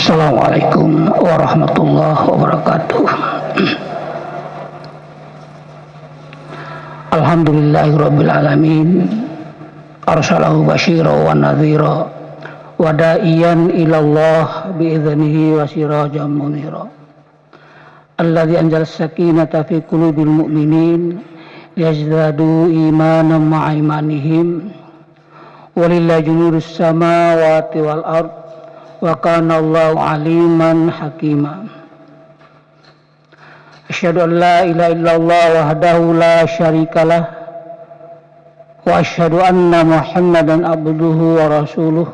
Assalamualaikum warahmatullahi wabarakatuh. Alhamdulillahirabbil alamin. Arsalahu basyira wa nadhira wa da'iyan ilallah bi'idznihi wa sirajan munira. Alladzi anzala as-sakinata fi qulubil mu'minin yazdadu imanan ma'a imanihim. Walillahi junudus samawati wal ard wa kana Allahu aliman hakima. Asyhadu an la ilaha illallah wahdahu la syarikalah wa asyhadu anna Muhammadan abduhu wa rasuluh.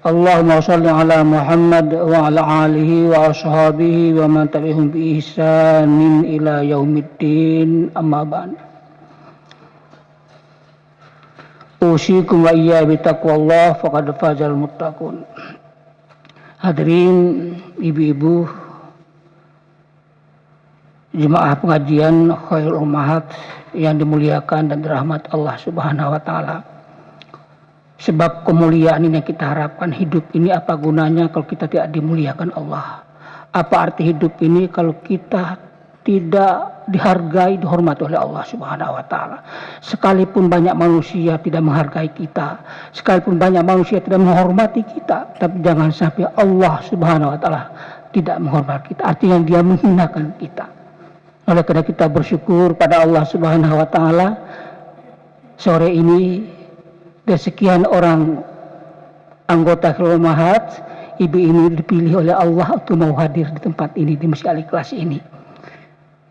Allahumma shalli ala Muhammad wa ala alihi wa ashabihi wa man tabi'ahum bi ihsanin ila yaumiddin, amma ba'd. Usikum wa iyya bi taqwallah faqad fazal muttaqun. Hadirin ibu-ibu jemaah pengajian Khairul Ummahat yang dimuliakan dan dirahmat Allah Subhanahu wa taala. Sebab kemuliaan ini yang kita harapkan, hidup ini apa gunanya kalau kita tidak dimuliakan Allah? Apa arti hidup ini kalau kita tidak dihargai, dihormati oleh Allah Subhanahu wa taala? Sekalipun banyak manusia tidak menghargai kita, sekalipun banyak manusia tidak menghormati kita, tapi jangan sampai Allah Subhanahu wa taala tidak menghormati kita, artinya dia menghinakan kita. Oleh karena kita bersyukur pada Allah Subhanahu wa taala, sore ini dari sekian orang anggota Khairul Ummahat, ibu ini dipilih oleh Allah untuk mau hadir di tempat ini, di Masjid Al-Ikhlas ini.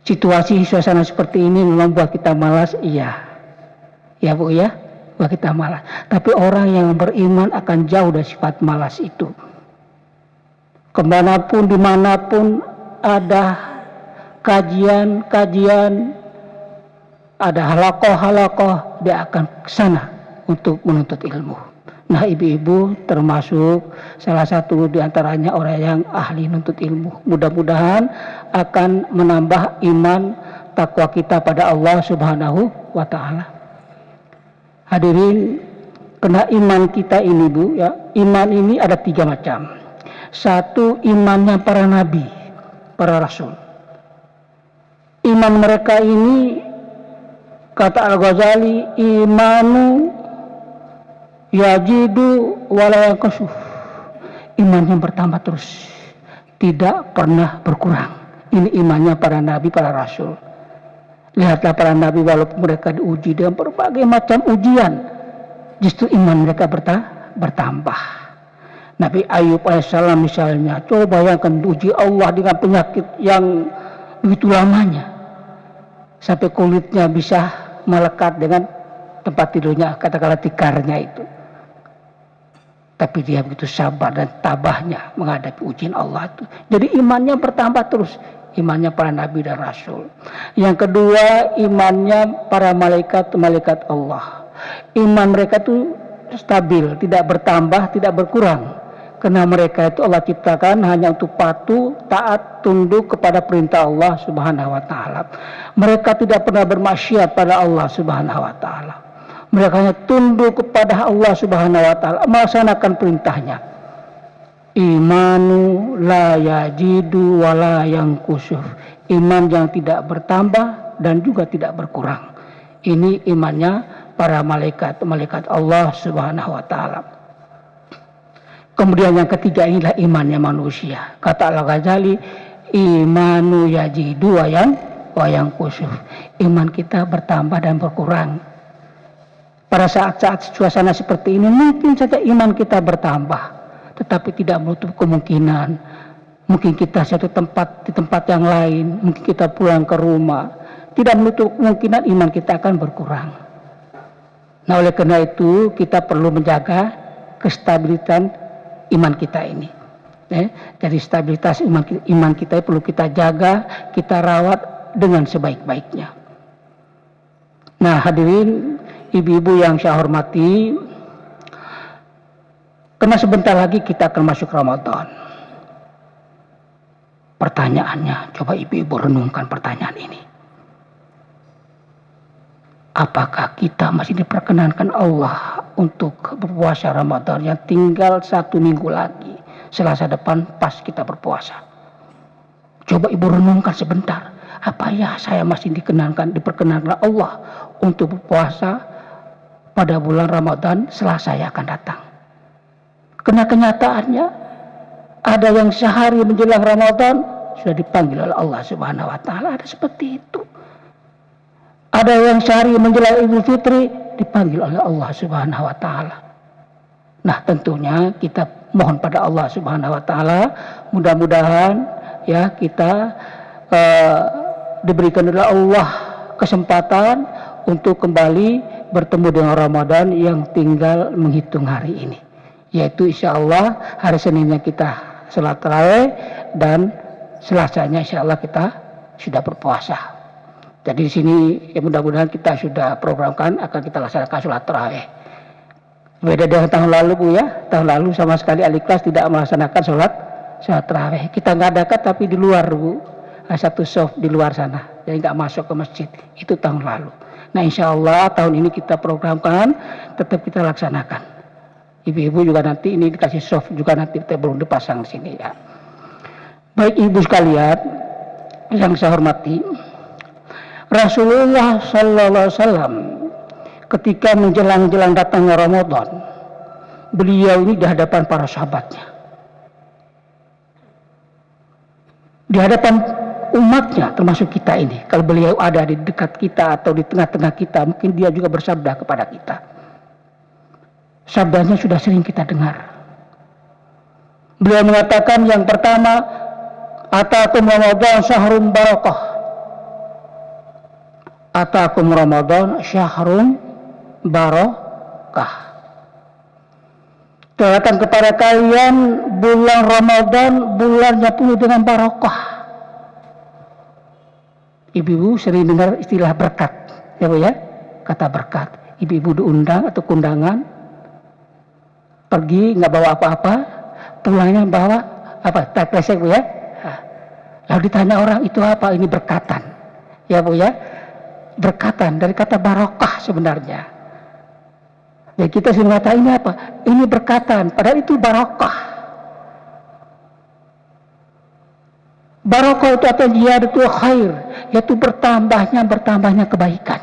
Situasi suasana seperti ini memang buat kita malas, iya. Ya Bu ya, buat kita malas. Tapi orang yang beriman akan jauh dari sifat malas itu. Kemanapun, dimanapun ada kajian, ada halakoh, dia akan ke sana untuk menuntut ilmu. Nah, ibu-ibu termasuk salah satu di antaranya orang yang ahli nuntut ilmu. Mudah-mudahan akan menambah iman takwa kita pada Allah Subhanahu wa taala. Hadirin, karena iman kita ini Bu ya, iman ini ada 3 macam. Satu, imannya para nabi, para rasul. Iman mereka ini, kata Al-Ghazali, imanu yajidu wala yanqusuf. Imannya bertambah terus, tidak pernah berkurang. Ini imannya para nabi, para rasul. Lihatlah para nabi, walaupun mereka diuji dengan berbagai macam ujian, justru iman mereka bertambah. Nabi Ayub alaihissalam misalnya, coba bayangkan diuji Allah dengan penyakit yang begitu lamanya, sampai kulitnya bisa melekat dengan tempat tidurnya, katakanlah tikarnya itu. Tapi dia begitu sabar dan tabahnya menghadapi ujian Allah itu. Jadi imannya bertambah terus, imannya para nabi dan rasul. Yang kedua, imannya para malaikat Allah. Iman mereka itu stabil, tidak bertambah, tidak berkurang. Karena mereka itu Allah ciptakan hanya untuk patuh, taat, tunduk kepada perintah Allah Subhanahu wa taala. Mereka tidak pernah bermaksiat pada Allah Subhanahu wa taala. Mereka hanya tunduk kepada Allah Subhanahu wa taala, melaksanakan perintahnya. Imanu la yajidu wa la yanqusuf. Iman yang tidak bertambah dan juga tidak berkurang. Ini imannya para malaikat Allah Subhanahu wa taala. Kemudian yang ketiga, inilah imannya manusia. Kata Al-Ghazali, imanu yajidu wa yanqusuf. Iman kita bertambah dan berkurang. Pada saat-saat suasana seperti ini mungkin saja iman kita bertambah, tetapi tidak menutup kemungkinan mungkin kita di tempat yang lain, mungkin kita pulang ke rumah, tidak menutup kemungkinan iman kita akan berkurang. Nah, oleh karena itu kita perlu menjaga kestabilitas iman kita ini. Jadi stabilitas iman kita perlu kita jaga, kita rawat dengan sebaik-baiknya. Nah, hadirin ibu-ibu yang saya hormati, karena sebentar lagi kita akan masuk Ramadan. Pertanyaannya, coba ibu-ibu renungkan pertanyaan ini. Apakah kita masih diperkenankan Allah untuk berpuasa Ramadan yang tinggal 1 minggu lagi, Selasa depan pas kita berpuasa. Coba ibu renungkan sebentar. Apa ya saya masih diperkenankan Allah untuk berpuasa pada bulan Ramadan Selasa yang akan datang. Karena kenyataannya ada yang sehari menjelang Ramadan sudah dipanggil oleh Allah Subhanahu wa taala, ada seperti itu. Ada yang sehari menjelang Idul Fitri dipanggil oleh Allah Subhanahu wa taala. Nah, tentunya kita mohon pada Allah Subhanahu wa taala mudah-mudahan ya kita diberikan oleh Allah kesempatan untuk kembali bertemu dengan Ramadan yang tinggal menghitung hari ini, yaitu insya Allah hari Seninnya kita sholat tarawih dan Selasanya insya Allah kita sudah berpuasa. Jadi di sini ya mudah-mudahan kita sudah programkan akan kita laksanakan sholat tarawih. Beda dengan tahun lalu Bu ya, tahun lalu sama sekali ahli kelas tidak melaksanakan sholat tarawih. Kita ngadakan tapi di luar Bu, satu soft di luar sana, jadi nggak masuk ke masjid. Itu tahun lalu. Nah insya Allah tahun ini kita programkan, tetap kita laksanakan. Ibu-ibu juga nanti ini dikasih soft juga nanti kita belum dipasang di sini ya. Baik ibu sekalian yang saya hormati, Rasulullah Sallallahu Alaihi Wasallam ketika menjelang datangnya Ramadan, beliau ini di hadapan para sahabatnya, di hadapan umatnya termasuk kita ini. Kalau beliau ada di dekat kita atau di tengah-tengah kita, mungkin dia juga bersabda kepada kita. Sabdanya sudah sering kita dengar. Beliau mengatakan yang pertama, Atakum Ramadan syahrun barakah. Atakum Ramadan syahrun barakah. Datang kepada kalian bulan Ramadan, bulannya penuh dengan barakah. Ibu-ibu sering dengar istilah berkat, ya Bu ya, kata berkat. Ibu-ibu diundang atau kundangan, pergi nggak bawa apa-apa, pulangnya bawa apa? Tak kresek Bu ya. Lalu ditanya orang itu apa? Ini berkatan, ya Bu ya, berkatan dari kata barakah sebenarnya. Ya kita sering mengatakan ini apa? Ini berkatan, padahal itu barakah. Barakah itu atau ziyadatul khair, yaitu bertambahnya kebaikan.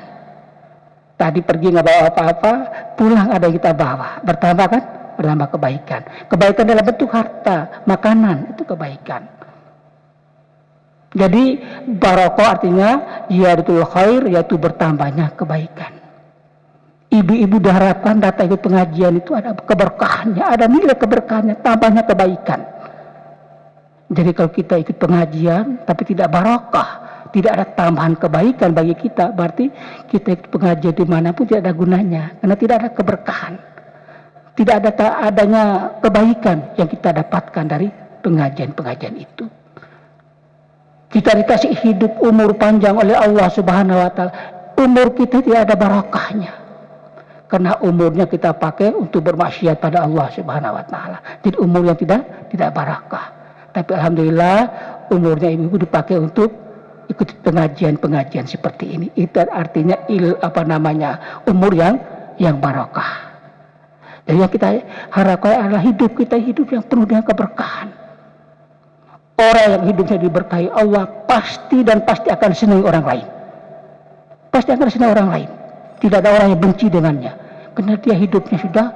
Tadi pergi nggak bawa apa-apa, pulang ada yang kita bawa, bertambah kan? Bertambah kebaikan. Kebaikan dalam bentuk harta, makanan, itu kebaikan. Jadi barakah artinya ziyadatul khair, yaitu bertambahnya kebaikan. Ibu-ibu diharapkan datang ikut pengajian itu ada keberkahannya, ada nilai keberkahannya, tambahnya kebaikan. Jadi kalau kita ikut pengajian tapi tidak barakah, tidak ada tambahan kebaikan bagi kita, berarti kita ikut pengajian dimanapun tidak ada gunanya, karena tidak ada keberkahan, tidak ada adanya kebaikan yang kita dapatkan dari pengajian-pengajian itu. Kita dikasih hidup umur panjang oleh Allah Subhanahu wa taala. Umur kita tidak ada barakahnya. Karena umurnya kita pakai untuk bermaksiat pada Allah Subhanahu wa taala. Jadi umur yang tidak barakah. Tapi alhamdulillah umurnya ibu dipakai untuk ikut pengajian-pengajian seperti ini. Itu artinya umur yang barakah. Jadi yang kita harapkan adalah hidup kita hidup yang penuh dengan keberkahan. Orang yang hidupnya diberkahi Allah pasti akan senang orang lain. Pasti akan senang orang lain. Tidak ada orang yang benci dengannya. Karena dia hidupnya sudah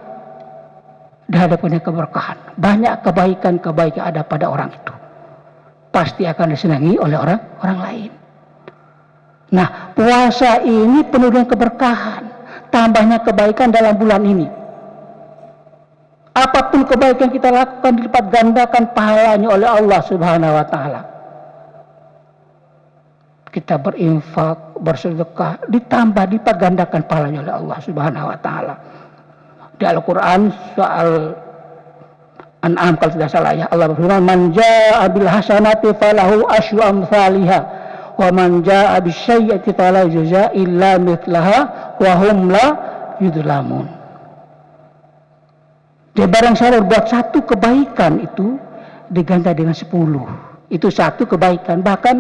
dihadapannya keberkahan. Banyak kebaikan ada pada orang itu. Pasti akan disenangi oleh orang lain. Nah, puasa ini penuh dengan keberkahan. Tambahnya kebaikan dalam bulan ini. Apapun kebaikan kita lakukan dilipat gandakan pahalanya oleh Allah Subhanahu wa taala. Kita berinfak, bersedekah, ditambah dilipat gandakan pahalanya oleh Allah Subhanahu wa taala. Di Al-Qur'an soal An'am kalau tidak salah ya, Allah berfirman, "Man jaa'a bil hasanati falahu asyru amsalihha wa man jaa'a bis sayyi'ati fala yujza illa mithlaha wa hum la yudlamun." Jadi barang saya buat satu kebaikan itu diganda dengan 10. Itu satu kebaikan. Bahkan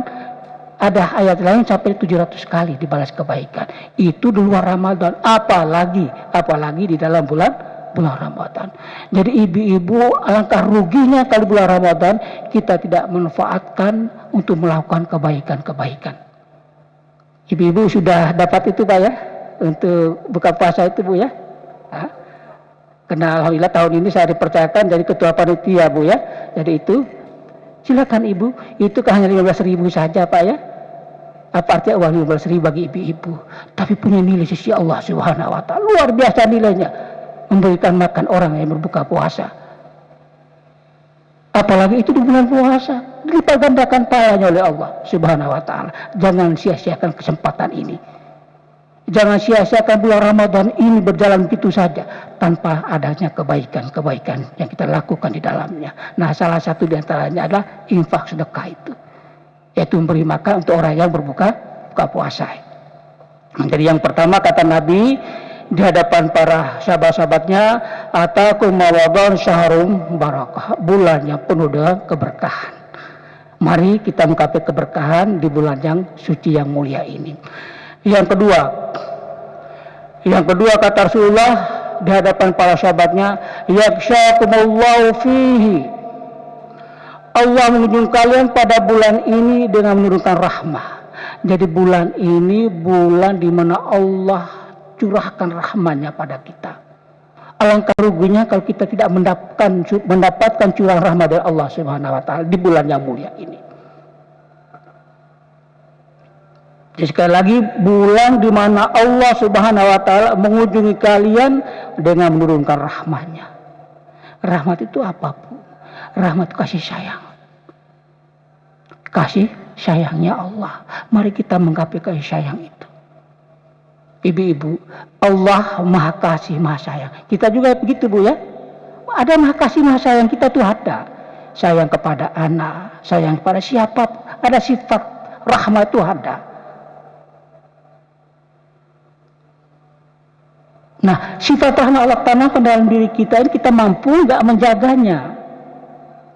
ada ayat lain sampai 700 kali dibalas kebaikan. Itu di luar Ramadan. Apalagi di dalam bulan bulan Ramadan. Jadi ibu-ibu, alangkah ruginya kalau bulan Ramadan kita tidak manfaatkan untuk melakukan kebaikan-kebaikan. Ibu-ibu sudah dapat itu Pak ya, untuk buka puasa itu Bu ya. Nah, karena alhamdulillah tahun ini saya dipercayakan jadi ketua panitia Bu ya. Jadi itu silakan ibu, itu kan hanya 15.000 saja Pak ya. Apa artinya uang 15.000 bagi ibu-ibu, tapi punya nilai sisi Allah Subhanahu wa ta'ala, luar biasa nilainya, memberikan makan orang yang berbuka puasa. Apalagi itu di bulan puasa, dilipat gandakan pahalanya oleh Allah Subhanahu wa ta'ala. Jangan sia-siakan kesempatan ini. Jangan sia-siakan bulan Ramadan ini berjalan begitu saja tanpa adanya kebaikan-kebaikan yang kita lakukan di dalamnya. Nah, salah satu di antaranya adalah infak sedekah itu, yaitu memberi makan untuk orang yang berbuka puasa. Jadi yang pertama kata Nabi di hadapan para sahabat-sahabatnya, atakum Ramadan syahrun barakah, bulan yang penuh dengan keberkahan. Mari kita menggapai keberkahan di bulan yang suci yang mulia ini. Yang kedua kata Rasulullah di hadapan para sahabatnya, yakshakumullahu fihi, Allah mengunjungi kalian pada bulan ini dengan menurunkan rahmah. Jadi bulan ini bulan di mana Allah curahkan rahmanya pada kita. Alangkah ruginya kalau kita tidak mendapatkan curahan rahmat dari Allah Subhanahu wa ta'ala di bulan yang mulia ini. Jadi sekali lagi, bulan di mana Allah Subhanahu wa ta'ala mengunjungi kalian dengan menurunkan rahmatnya. Rahmat itu apa Bu? Rahmat kasih sayang. Kasih sayangnya Allah. Mari kita menggapai kasih sayang itu. Ibu-ibu, Allah maha kasih, maha sayang. Kita juga begitu Bu ya. Ada maha kasih, maha sayang, kita tuh ada. Sayang kepada anak, sayang kepada siapa. Ada sifat rahmat itu ada. Nah, sifat rahmat Allah tanamkan dalam diri kita ini, kita mampu nggak menjaganya,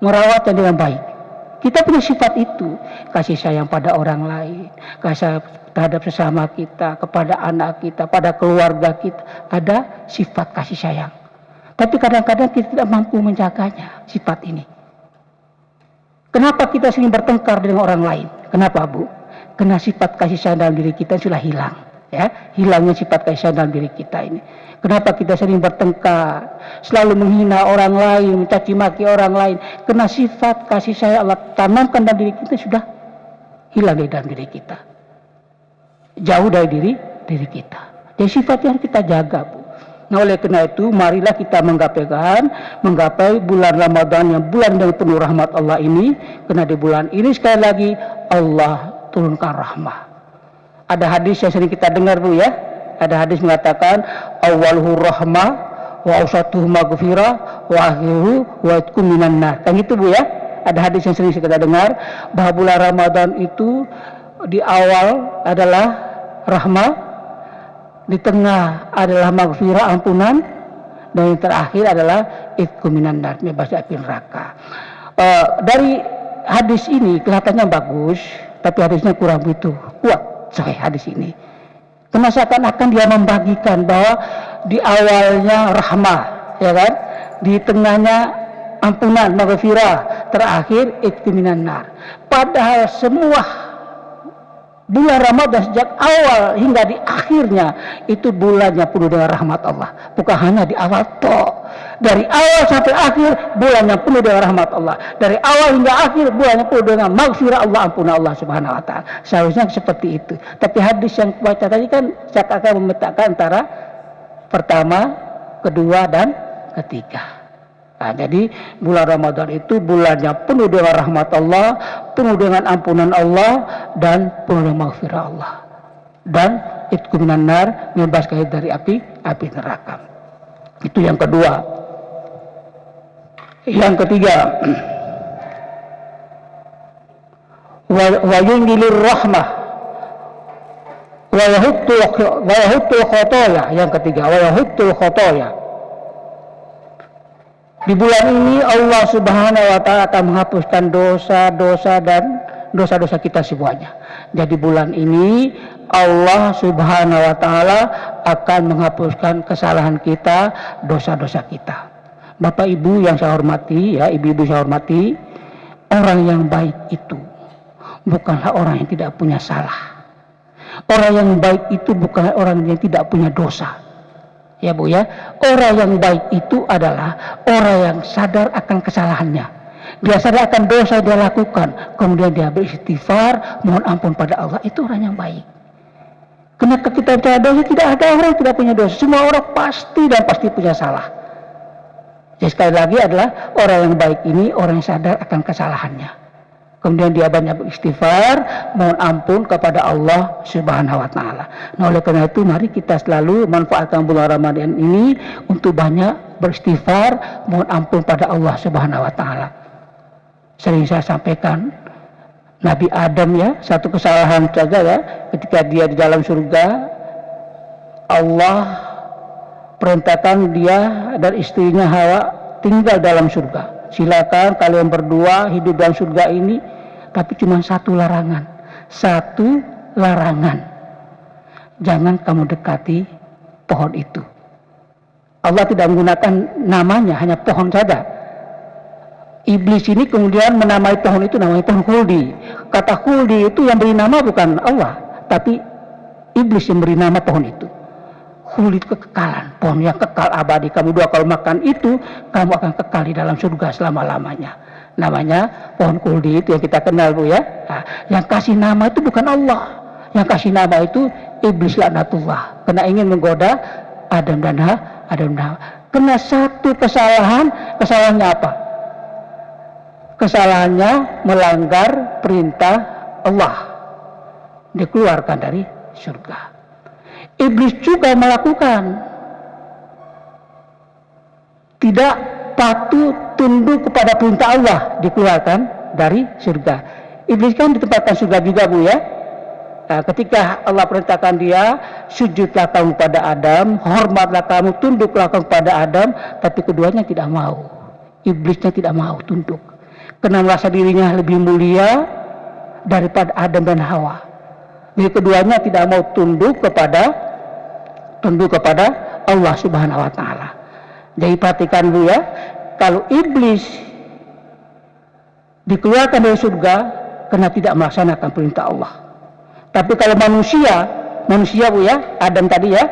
merawatnya dengan baik. Kita punya sifat itu, kasih sayang pada orang lain, kasih terhadap sesama kita, kepada anak kita, pada keluarga kita, ada sifat kasih sayang. Tapi kadang-kadang kita tidak mampu menjaganya, sifat ini. Kenapa kita sering bertengkar dengan orang lain? Kenapa Bu? Karena sifat kasih sayang dalam diri kita sudah hilang. Ya, hilangnya sifat kasih sayang dalam diri kita ini. Kenapa kita sering bertengkar, selalu menghina orang lain, mencaci maki orang lain? Karena sifat kasih sayang Allah tanamkan dalam diri kita sudah hilang dari dalam diri kita, jauh dari diri kita. Jadi sifat yang kita jaga Bu. Nah oleh karena itu marilah kita menggapai bulan Ramadan yang bulan dengan penuh rahmat Allah ini. Karena di bulan ini sekali lagi Allah turunkan rahmah. Ada hadis yang sering kita dengar Bu ya. Ada hadis mengatakan awwaluhu rahmah wa awsatuhu maghfirah wa akhiruhu wa itqun minan nar. Kan gitu Bu ya. Ada hadis yang sering kita dengar bahwa bulan Ramadan itu di awal adalah rahmah, di tengah adalah maghfirah, ampunan, dan yang terakhir adalah itqun minan nar, bebas dari api neraka. Dari hadis ini kelihatannya bagus, tapi hadisnya kurang begitu kuat. Sahih hadis ini. Karena seakan-akan dia membagikan bahwa di awalnya rahmah, ya kan? Di tengahnya ampunan, maghfirah, terakhir itqun minan nar. Padahal semua bulan Ramadan sejak awal hingga di akhirnya itu bulannya penuh dengan rahmat Allah. Bukan hanya di awal toh. Dari awal sampai akhir bulannya penuh dengan rahmat Allah. Dari awal hingga akhir bulannya penuh dengan maghfirah Allah, ampunan Allah Subhanahu wa ta'ala. Seharusnya seperti itu. Tapi hadis yang baca tadi kan akan memetakan antara pertama, kedua, dan ketiga. Nah, jadi bulan Ramadan itu bulannya penuh dengan rahmat Allah, penuh dengan ampunan Allah, dan penuh dengan maghfirah Allah. Dan itqun minan nar, membebaskan dari api neraka. Itu yang kedua. Yang ketiga, wa yunjilir rahmah wa yahuttul khotoya. Yang ketiga, wa yahuttul khotoya. Di bulan ini Allah Subhanahu wa ta'ala akan menghapuskan dosa-dosa dan dosa-dosa kita semuanya. Jadi bulan ini Allah Subhanahu wa taala akan menghapuskan kesalahan kita, dosa-dosa kita. Bapak Ibu yang saya hormati, ya, ibu-ibu saya hormati, orang yang baik itu bukanlah orang yang tidak punya salah. Orang yang baik itu bukanlah orang yang tidak punya dosa. Ya Bu ya, orang yang baik itu adalah orang yang sadar akan kesalahannya. Dia sadar akan dosa yang dia lakukan, kemudian dia beristighfar, mohon ampun pada Allah. Itu orang yang baik. Kenapa kita punya dosa? Tidak ada orang yang tidak punya dosa. Semua orang pasti dan pasti punya salah. Jadi sekali lagi adalah orang yang baik ini orang yang sadar akan kesalahannya. Kemudian dia banyak beristighfar, mohon ampun kepada Allah Subhanahu wa taala. Nah, oleh karena itu mari kita selalu manfaatkan bulan Ramadan ini untuk banyak beristighfar, mohon ampun pada Allah Subhanahu wa taala. Sering saya sampaikan Nabi Adam ya, satu kesalahan saja ya, ketika dia di dalam surga, Allah perintahkan dia dan istrinya Hawa tinggal dalam surga. Silakan kalian berdua hidup dalam surga ini, tapi cuma satu larangan. Satu larangan. Jangan kamu dekati pohon itu. Allah tidak menggunakan namanya, hanya pohon saja. Iblis ini kemudian menamai pohon itu namanya pohon khuldi. Kata khuldi itu yang beri nama bukan Allah, tapi iblis yang beri nama pohon itu. Khuldi itu kekekalan, pohon yang kekal abadi. Kamu dua kalau makan itu, kamu akan kekal di dalam surga selama-lamanya. Namanya pohon khuldi itu yang kita kenal Bu ya. Nah, yang kasih nama itu bukan Allah. Yang kasih nama itu iblis laknatullah. Karena ingin menggoda Adam dan Hawa. Kena satu kesalahan, kesalahannya apa? Kesalahannya melanggar perintah Allah. Dikeluarkan dari surga. Iblis juga melakukan, tidak patuh tunduk kepada perintah Allah, dikeluarkan dari surga. Iblis kan ditempatkan surga juga Bu ya. Nah, ketika Allah perintahkan dia, sujudlah kamu pada Adam, hormatlah kamu, tunduklah kamu kepada Adam, tapi keduanya tidak mau. Iblisnya tidak mau tunduk, karena merasa dirinya lebih mulia daripada Adam dan Hawa. Jadi keduanya tidak mau tunduk kepada Allah Subhanahu wa taala. Jadi perhatikan Bu ya, kalau iblis dikeluarkan dari surga karena tidak melaksanakan perintah Allah. Tapi kalau manusia Bu ya, Adam tadi ya,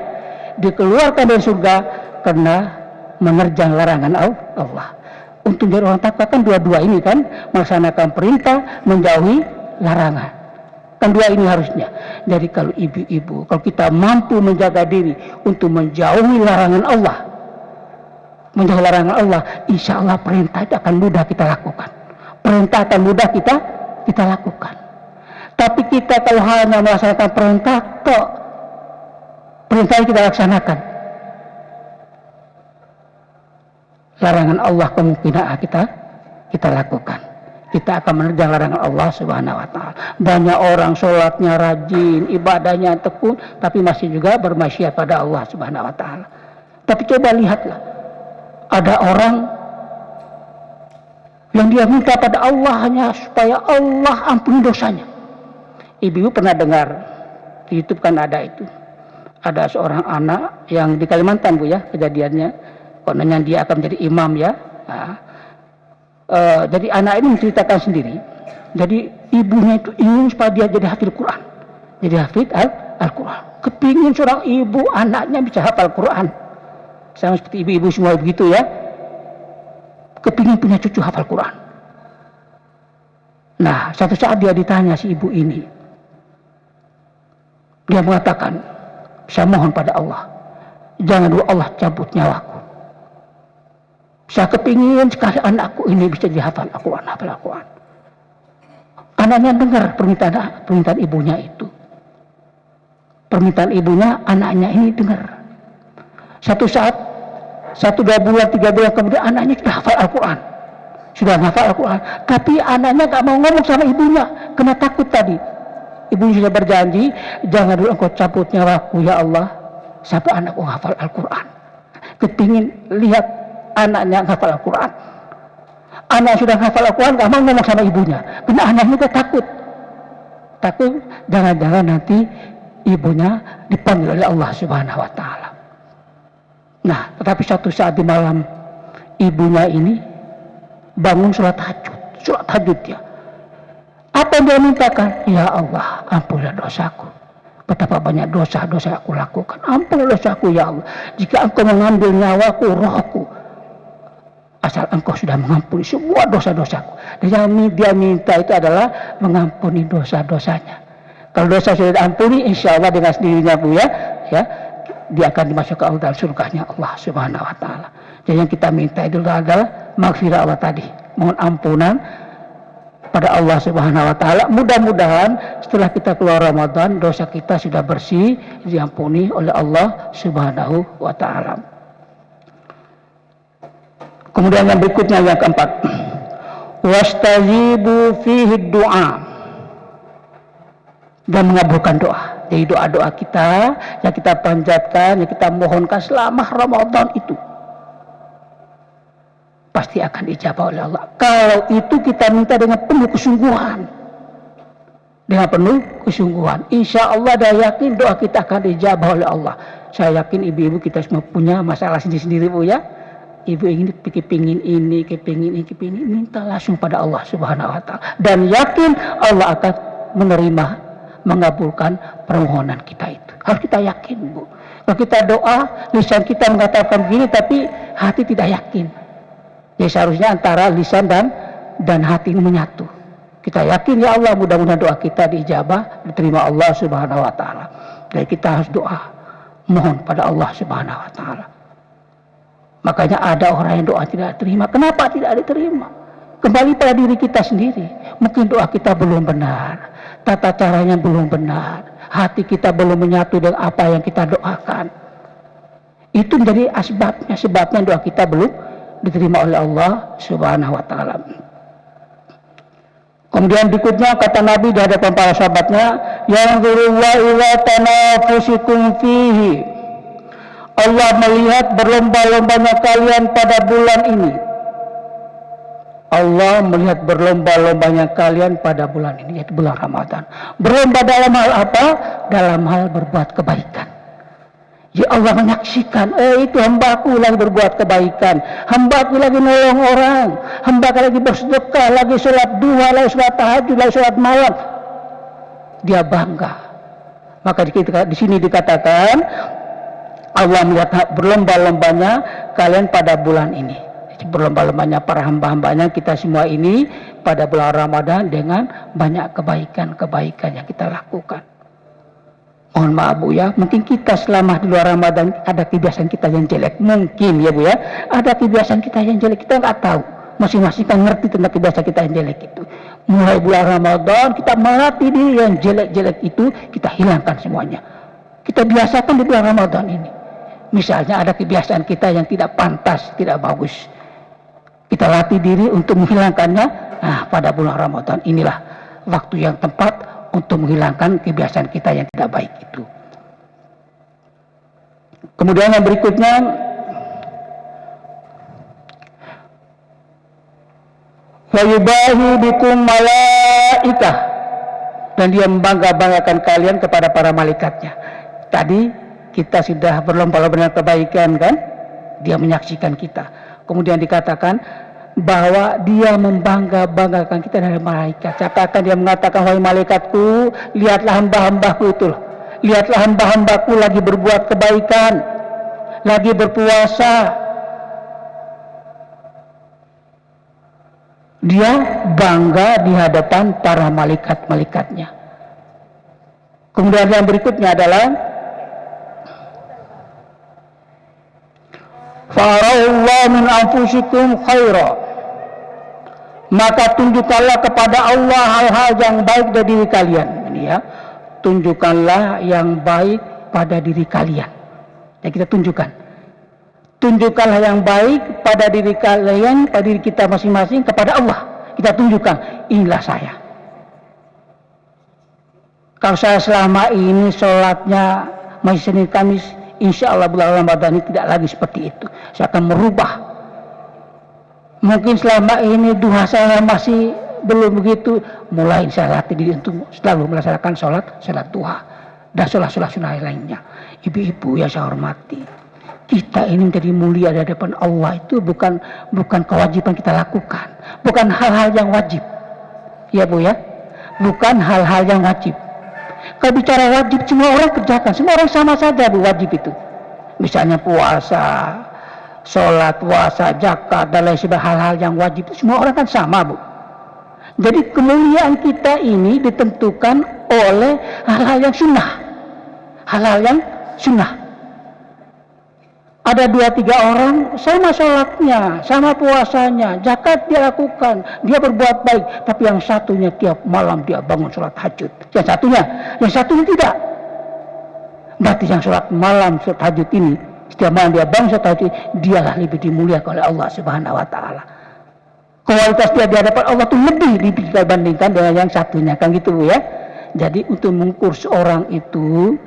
dikeluarkan dari surga karena menerjang larangan Allah. Untuk jadi orang takwa kan dua-dua ini kan, melaksanakan perintah, menjauhi larangan. Kan dua ini harusnya. Jadi kalau ibu-ibu, kalau kita mampu menjaga diri untuk menjauhi larangan Allah, insya Allah perintah itu akan mudah kita lakukan. Perintah akan mudah kita lakukan. Tapi kita kalau hanya melaksanakan perintah kita laksanakan, larangan Allah kemungkinan kita lakukan. Kita akan menerjang larangan Allah Subhanahu wa taala. Banyak orang sholatnya rajin, ibadahnya tekun, tapi masih juga bermaksiat pada Allah Subhanahu wa taala. Tapi coba lihatlah, ada orang yang dia minta pada Allah hanya supaya Allah ampuni dosanya. Ibu pernah dengar di YouTube kan ada itu. Ada seorang anak yang di Kalimantan Bu ya kejadiannya. Kononnya dia akan menjadi imam ya. Nah, jadi anak ini menceritakan sendiri. Jadi ibunya itu ingin supaya dia jadi hafid Quran. Jadi hafid Al-Quran. Kepingin seorang ibu anaknya bisa hafal Quran. Sama seperti ibu-ibu semua begitu ya. Kepingin punya cucu hafal Quran. Nah, satu saat dia ditanya si ibu ini. Dia mengatakan, saya mohon pada Allah, jangan dulu Allah cabut nyawaku. Saya kepingin sekali anakku ini bisa dihafal Al-Quran. Anaknya dengar permintaan ibunya itu. Permintaan ibunya, anaknya ini dengar. Satu saat, 1, 2 bulan, 3 bulan kemudian anaknya sudah hafal Al-Quran. Sudah hafal Al-Quran. Tapi anaknya gak mau ngomong sama ibunya, karena takut tadi. Ibunya sudah berjanji, jangan dulu engkau cabut nyawaku ya Allah, sampai anakku hafal Al-Quran. Kepingin lihat anaknya hafal Al-Quran. Anak sudah hafal Al-Quran, gak mau ngomong sama ibunya, karena anaknya juga takut. Takut jangan-jangan nanti ibunya dipanggil oleh Allah Subhanahu wa Ta'ala. Nah, tetapi suatu saat di malam ibunya ini bangun sholat tahajud ya. Apa yang dia mintakan? Ya Allah, ampunilah dosaku. Betapa banyak dosa-dosa aku lakukan. Ampunilah dosaku ya Allah. Jika engkau mengambil nyawaku, rohku, asal engkau sudah mengampuni semua dosa-dosaku. Dan yang dia minta itu adalah mengampuni dosa-dosanya. Kalau dosa sudah diampuni, insya Allah dengan sendirinya Bu ya, dia akan dimasukkan dalam surganya Allah Subhanahu wa Ta'ala. Jadi yang kita minta itu adalah maghfirah Allah tadi, mohon ampunan pada Allah Subhanahu wa Ta'ala. Mudah-mudahan setelah kita keluar Ramadan, dosa kita sudah bersih, diampuni oleh Allah Subhanahu wa Ta'ala. Kemudian yang berikutnya yang keempat, wastajibu fihi du'a, dan mengabulkan doa. Jadi doa-doa kita yang kita panjatkan, yang kita mohonkan selama Ramadan itu pasti akan dijawab oleh Allah. Kalau itu kita minta dengan penuh kesungguhan, insya Allah dah yakin doa kita akan dijawab oleh Allah. Saya yakin ibu-ibu kita semua punya masalah sendiri-sendiri Bu ya. Ibu ingin kepingin ini, minta langsung pada Allah Subhanahu wa Ta'ala. Dan yakin Allah akan menerima, mengabulkan permohonan kita itu. Harus kita yakin Bu. Kalau kita doa, lisan kita mengatakan begini, tapi hati tidak yakin. Jadi seharusnya antara lisan dan hati ini menyatu. Kita yakin ya Allah, mudah-mudahan doa kita diijabah, diterima Allah Subhanahu wa Ta'ala. Jadi kita harus doa, mohon pada Allah Subhanahu wa Ta'ala. Makanya ada orang yang doa tidak terima. Kenapa tidak diterima? Kembali pada diri kita sendiri. Mungkin doa kita belum benar, tata caranya belum benar, hati kita belum menyatu dengan apa yang kita doakan. Itu menjadi sebabnya doa kita belum diterima oleh Allah Subhanahu wa Ta'ala. Kemudian berikutnya kata Nabi di hadapan para sahabatnya, yanzurullahu ila tanafusikum fihi. Allah melihat berlomba-lombanya kalian pada bulan ini. Allah melihat berlomba-lombanya kalian pada bulan ini, yaitu bulan Ramadan. Berlomba dalam hal apa? Dalam hal berbuat kebaikan. Ya Allah menyaksikan, itu hambaku lagi berbuat kebaikan, hambaku lagi nolong orang, hambaku lagi bersedekah, lagi sholat duha, lagi sholat tahajud, lagi sholat malam. Dia bangga. Maka di sini dikatakan Allah melihat berlomba-lombanya kalian pada bulan ini. Berlomba-lombanya para hamba-hambanya kita semua ini pada bulan Ramadan dengan banyak kebaikan-kebaikan yang kita lakukan. Mohon maaf Bu ya, mungkin kita selama di luar Ramadan ada kebiasaan kita yang jelek. Mungkin ya Bu ya, ada kebiasaan kita yang jelek, kita nggak tahu. Masing-masing kan ngerti tentang kebiasaan kita yang jelek itu. Mulai bulan Ramadan kita melatih diri yang jelek-jelek itu, kita hilangkan semuanya. Kita biasakan di bulan Ramadan ini. Misalnya ada kebiasaan kita yang tidak pantas, tidak bagus. Kita latih diri untuk menghilangkannya. Nah, pada bulan Ramadan inilah waktu yang tepat untuk menghilangkan kebiasaan kita yang tidak baik itu. Kemudian yang berikutnya, wa yubahi bikum malaikah, dan dia membangga-banggakan kalian kepada para malaikatnya. Tadi kita sudah berlomba-lomba dengan kebaikan kan? Dia menyaksikan kita. Kemudian dikatakan bahwa dia membangga-banggakan kita dari malaikat. Katakan dia mengatakan, wahai malaikatku, lihatlah hamba-hambaku itu. Lihatlah hamba-hambaku lagi berbuat kebaikan, lagi berpuasa. Dia bangga di hadapan para malaikat-malaikatnya. Kemudian yang berikutnya adalah farallahu min anfusikum khaira, maka tunjukkanlah kepada Allah hal-hal yang baik dari diri kalian. Ini ya, tunjukkanlah yang baik pada diri kalian. Ya, kita tunjukkanlah yang baik pada diri kalian, pada diri kita masing-masing, kepada Allah. Kita tunjukkan, inilah saya. Kalau saya selama ini sholatnya masih Senin Kamis, insya Allah bulan Ramadan ini tidak lagi seperti itu. Saya akan merubah. Mungkin selama ini duha saya masih belum begitu mulai salat diri untuk selalu melaksanakan sholat duha dan sholat sunnah lainnya. Ibu-ibu yang saya hormati, kita ini menjadi mulia di hadapan Allah itu bukan kewajiban kita lakukan, bukan hal-hal yang wajib, ya Bu ya, bukan hal-hal yang wajib. Kalau bicara wajib, semua orang kerjakan, semua orang sama saja Bu wajib itu. Misalnya puasa, sholat, puasa, zakat, dan lain sebagainya, hal-hal yang wajib itu semua orang kan sama Bu. Jadi kemuliaan kita ini ditentukan oleh hal-hal yang sunnah, hal-hal yang sunnah. Ada 2-3 orang sama sholatnya, sama puasanya, zakat dia lakukan, dia berbuat baik, tapi yang satunya tiap malam dia bangun sholat tahajud, yang satunya tidak. Berarti yang sholat malam, sholat tahajud ini, setiap malam dia bangun sholat tahajud, dialah lebih dimuliakan oleh Allah Subhanahu Wa Taala. Kualitas dia di hadapan Allah itu lebih dibandingkan dengan yang satunya, kan gitu ya. Jadi untuk mengukur seorang itu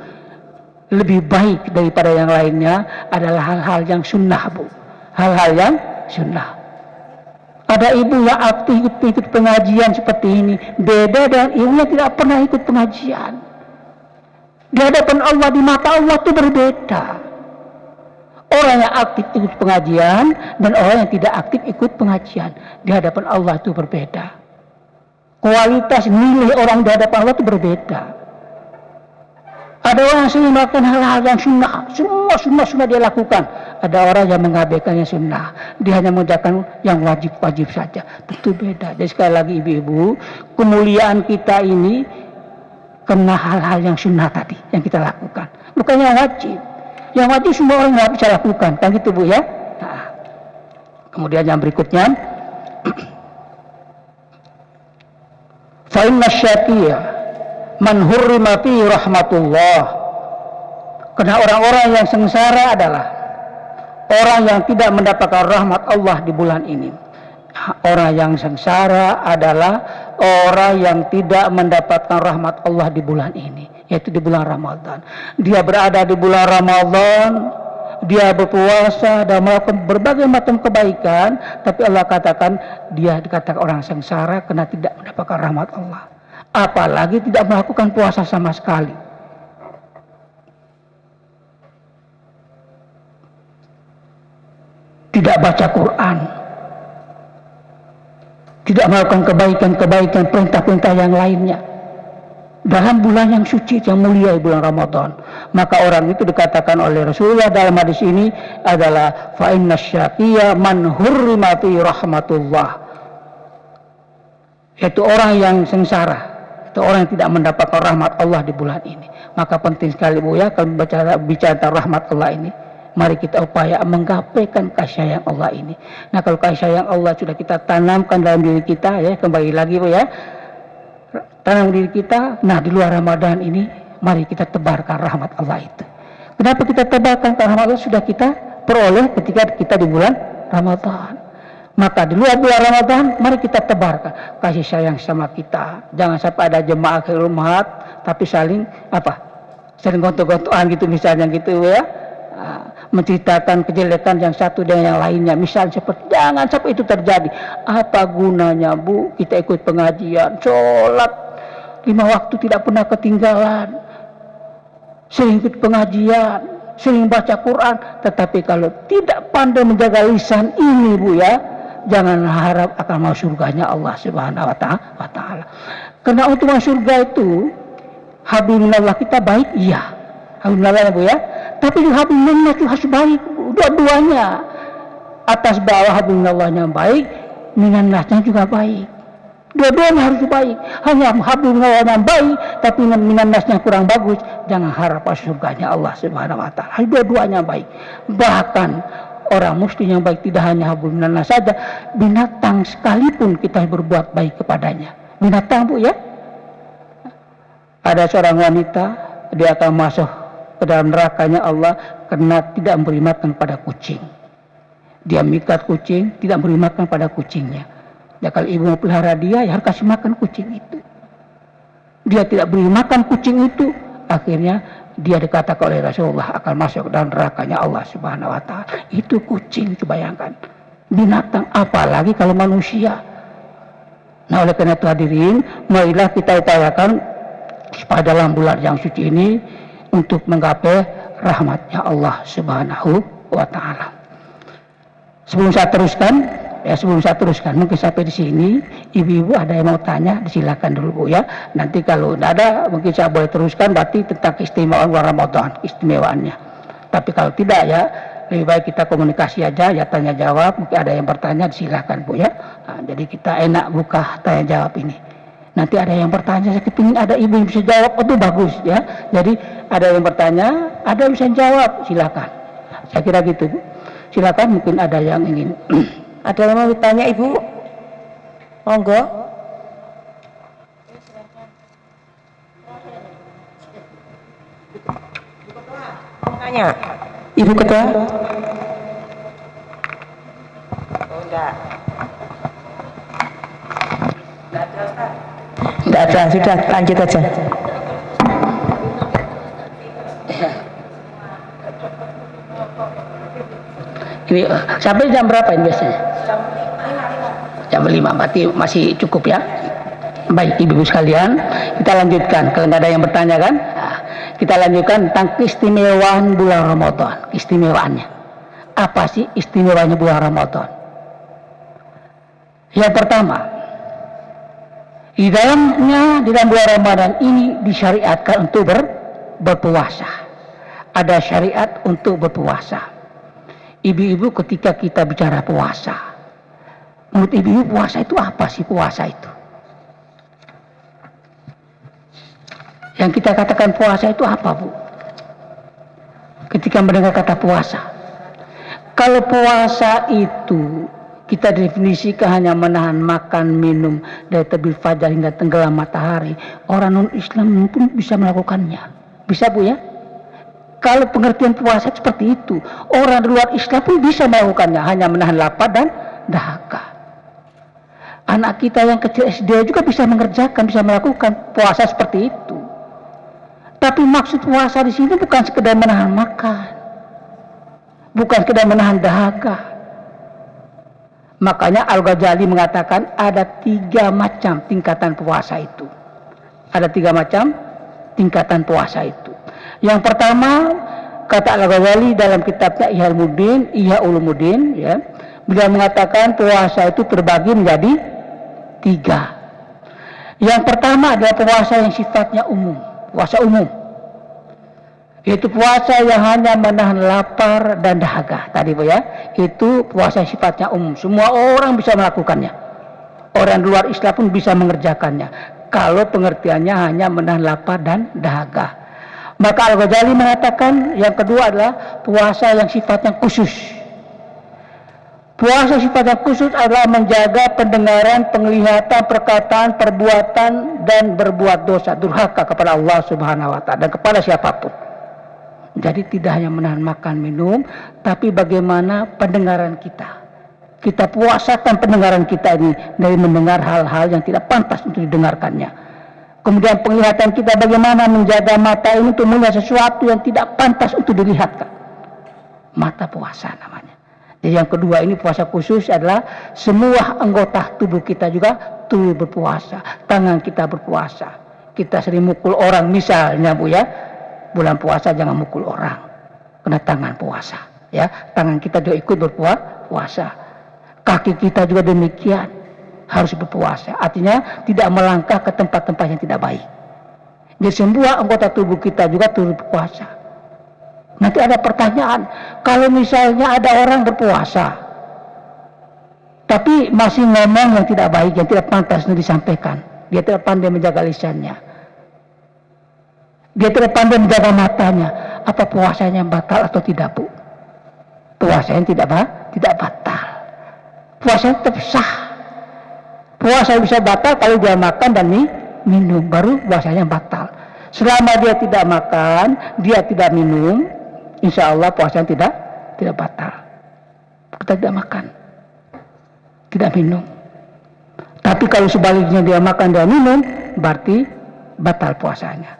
lebih baik daripada yang lainnya adalah hal-hal yang sunnah Bu, hal-hal yang sunnah. Ada ibu yang aktif ikut pengajian seperti ini, beda dengan ibu yang tidak pernah ikut pengajian. Di hadapan Allah, di mata Allah itu berbeda. Orang yang aktif ikut pengajian dan orang yang tidak aktif ikut pengajian, di hadapan Allah itu berbeda. Kualitas nilai orang di hadapan Allah itu berbeda. Ada orang yang sering melakukan hal-hal yang sunnah, semua sunnah dia lakukan. Ada orang yang mengabaikan yang sunnah, dia hanya mengerjakan yang wajib-wajib saja. Tentu beda. Jadi sekali lagi ibu-ibu, kemuliaan kita ini kena hal-hal yang sunnah tadi yang kita lakukan, bukan yang wajib. Yang wajib semua orang nggak bisa lakukan, kan gitu Bu ya. Nah, kemudian yang berikutnya, fa inna syaqiyya man hurrima fi rahmatullah. Karena orang-orang yang sengsara adalah orang yang tidak mendapatkan rahmat Allah di bulan ini. Orang yang sengsara adalah orang yang tidak mendapatkan rahmat Allah di bulan ini, yaitu di bulan Ramadan. Dia berada di bulan Ramadan, dia berpuasa dan melakukan berbagai macam kebaikan, tapi Allah katakan dia dikatakan orang sengsara karena tidak mendapatkan rahmat Allah. Apalagi tidak melakukan puasa sama sekali. Tidak baca Quran, tidak melakukan kebaikan-kebaikan, perintah-perintah yang lainnya dalam bulan yang suci, yang mulia, bulan Ramadan. Maka orang itu dikatakan oleh Rasulullah dalam hadis ini adalah fa inna syaqiyya man hurrima fi rahmatullah, yaitu orang yang sengsara, itu orang yang tidak mendapatkan rahmat Allah di bulan ini. Maka penting sekali Bu ya, kalau bicara tentang rahmat Allah ini, mari kita upaya menggapaikan kasih sayang Allah ini. Nah, kalau kasih sayang Allah sudah kita tanamkan dalam diri kita ya, kembali lagi Bu ya, tanam diri kita. Nah, di luar Ramadan ini mari kita tebarkan rahmat Allah itu. Kenapa kita tebarkan rahmat Allah? Sudah kita peroleh ketika kita di bulan Ramadan. Maka di luar bulan Ramadan mari kita tebarkan kasih sayang sama kita. Jangan sampai ada jemaah akhirul mahat tapi saling saling gontok-gontokan gitu misalnya gitu ya. Menceritakan kejelekan yang satu dengan yang lainnya, misalnya seperti, jangan sampai itu terjadi. Apa gunanya Bu kita ikut pengajian, sholat 5 waktu tidak pernah ketinggalan, sering ikut pengajian, sering baca Quran, tetapi kalau tidak pandai menjaga lisan ini Bu ya, jangan harap akan masuk surganya Allah Subhanahu Wa Taala. Karena untuk masuk surga itu hablumillah kita baik, iya, hablumillah Bu ya. Tapi hablumillah itu harus baik, dua-duanya. Atas bawah hablumillahnya baik, minannasnya juga baik. Dua-duanya harus baik. Hanya hablumillahnya baik, tapi minannasnya kurang bagus, jangan harap surganya Allah Subhanahu Wa Taala. Dua-duanya baik. Bahkan orang muslim yang baik tidak hanya hablumillah saja, binatang sekalipun kita berbuat baik kepadanya. Binatang Bu ya. Ada seorang wanita, dia akan masuk ke dalam nerakanya Allah karena tidak memberi makan pada kucing. Dia mikat kucing, tidak memberi makan pada kucingnya. Ya, kalau ibu mau pelihara dia, ya harus kasih makan kucing itu. Dia tidak beri makan kucing itu, akhirnya dia dikatakan oleh Rasulullah akan masuk ke dalam nerakanya Allah Subhanahu Wa Taala. Itu kucing, itu bayangkan. Binatang, apalagi kalau manusia. Nah, oleh karena itu hadirin, marilah kita upayakan supaya dalam bulan yang suci ini untuk menggapai rahmatnya Allah Subhanahu wa Ta'ala. Sebelum saya teruskan, mungkin sampai di sini, ibu-ibu ada yang mau tanya, silakan dulu Bu ya. Nanti kalau tidak ada, mungkin saya boleh teruskan berarti tentang keistimewaan bulan Ramadan, keistimewaannya. Tapi kalau tidak ya, lebih baik kita komunikasi aja, ya tanya jawab. Mungkin ada yang bertanya, silakan Bu ya. Nah, jadi kita enak buka tanya jawab ini. Nanti ada yang bertanya, saya kepingin ada ibu yang bisa jawab, itu bagus ya. Jadi ada yang bertanya, ada yang bisa jawab, silakan. Saya kira gitu Bu. Silakan, mungkin ada yang ingin. Ada yang mau ditanya Ibu? Monggo. Tanya, Ibu Ketua. Oh, enggak. Enggak ada, sudah lanjut aja. Ini sampai jam berapa ini biasanya? Jam 5, berarti masih cukup ya. Baik ibu-ibu sekalian, kita lanjutkan. Kalau nggak ada yang bertanya kan, nah, kita lanjutkan tentang keistimewaan bulan Ramadan. Istimewaannya apa sih istimewanya bulan Ramadan? Yang pertama, di dalam bulan Ramadan ini disyariatkan untuk berpuasa. Ada syariat untuk berpuasa. Ibu-ibu, ketika kita bicara puasa, menurut ibu-ibu puasa itu apa sih puasa itu? Yang kita katakan puasa itu apa Bu? Ketika mendengar kata puasa, kalau puasa itu kita definisikan hanya menahan makan minum dari terbit fajar hingga tenggelam matahari, orang non-Islam pun bisa melakukannya. Bisa Bu ya? Kalau pengertian puasa seperti itu, orang di luar Islam pun bisa melakukannya, hanya menahan lapar dan dahaga. Anak kita yang kecil SD juga bisa mengerjakan, bisa melakukan puasa seperti itu. Tapi maksud puasa di sini bukan sekedar menahan makan, bukan sekedar menahan dahaga. Makanya Al-Ghazali mengatakan ada 3 macam tingkatan puasa itu. Ada 3 macam tingkatan puasa itu. Yang pertama, kata Al-Ghazali dalam kitabnya Ihya Ulumuddin ya, beliau mengatakan puasa itu terbagi menjadi 3. Yang pertama adalah puasa yang sifatnya umum, puasa umum. Yaitu puasa yang hanya menahan lapar dan dahaga tadi Bu ya. Itu puasa yang sifatnya umum, semua orang bisa melakukannya. Orang luar Islam pun bisa mengerjakannya kalau pengertiannya hanya menahan lapar dan dahaga. Maka Al-Ghazali mengatakan yang kedua adalah puasa yang sifatnya khusus. Puasa sifatnya khusus adalah menjaga pendengaran, penglihatan, perkataan, perbuatan, dan berbuat dosa, durhaka kepada Allah Subhanahu wa Ta'ala dan kepada siapapun. Jadi tidak hanya menahan makan minum, tapi bagaimana pendengaran kita. Kita puasakan pendengaran kita ini dari mendengar hal-hal yang tidak pantas untuk didengarkannya. Kemudian penglihatan kita bagaimana menjaga mata ini untuk melihat sesuatu yang tidak pantas untuk dilihatkan. Mata puasa namanya. Jadi yang kedua ini puasa khusus adalah semua anggota tubuh kita juga turut berpuasa. Tangan kita berpuasa. Kita sering mukul orang misalnya Bu ya. Bulan puasa jangan mukul orang. Kena tangan puasa. Ya, tangan kita juga ikut berpuasa. Kaki kita juga demikian. Harus berpuasa, artinya tidak melangkah ke tempat-tempat yang tidak baik. Jadi semua anggota tubuh kita juga turut berpuasa. Nanti ada pertanyaan, kalau misalnya ada orang berpuasa, tapi masih ngomong yang tidak baik, yang tidak pantas disampaikan, dia tidak pandai menjaga lisannya, dia tidak pandai menjaga matanya, apa puasanya batal atau tidak Bu? Puasanya tidak batal, puasanya tetap sah. Puasa bisa batal kalau dia makan dan minum, baru puasanya batal. Selama dia tidak makan, dia tidak minum, insya Allah puasanya tidak batal. Kita tidak makan, tidak minum. Tapi kalau sebaliknya dia makan dan minum, berarti batal puasanya.